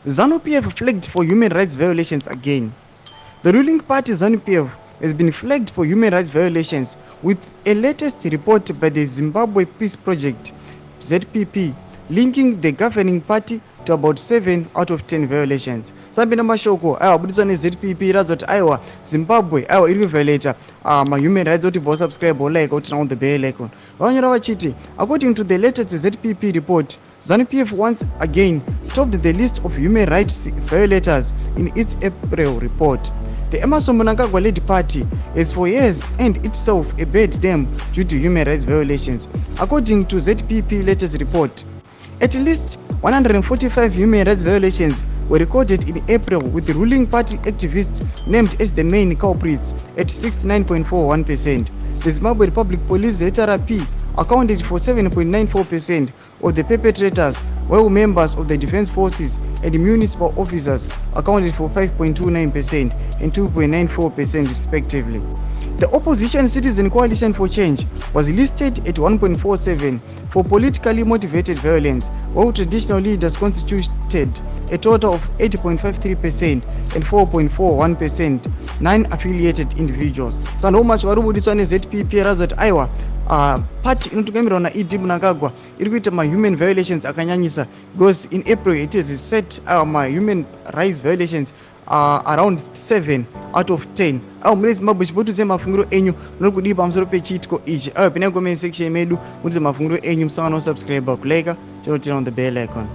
Zanu PF flagged for human rights violations again. The ruling party Zanu PF has been flagged for human rights violations with a latest report by the Zimbabwe Peace Project ZPP linking the governing party to about 7 out of 10 violations. Sambi na mashoko abudiswa neZPP radza kuti aiwa Zimbabwe aiwa iri kuviolata human rights kuti vo subscribe like kuti now the bell icon. Vanyora vachiti according to the latest ZPP report, Zanu PF once again topped the list of human rights violators in its April report. The Mnangagwa-led party has for years earned itself a bad name due to human rights violations. According to ZPP latest report, at least 145 human rights violations were recorded in April, with the ruling party activists named as the main culprits at 69.41%. The Zimbabwe Republic Police ZRP accounted for 7.94% of the perpetrators, while members of the defense forces and municipal officers accounted for 5.29% and 2.94% respectively. The opposition Citizen Coalition for Change was listed at 1.47 for politically motivated violence, while traditional leaders constituted a total of 8.53% and 4.41% non-affiliated individuals. Sando much warubudiswa neZPP razot aiwa party inotungamirwa naED Mnangagwa iri kuita human violations akanyanyisa, because in April it is set human rights violations around 7 out of 10. Mune Zimbabwe chipotudze mafungiro enyu muri kudii pamusoro pechiitiko ichi. Pinai comment section medu mutidze mafungiro enyu, musangana kusubscribe, kulike, chero on the bell icon.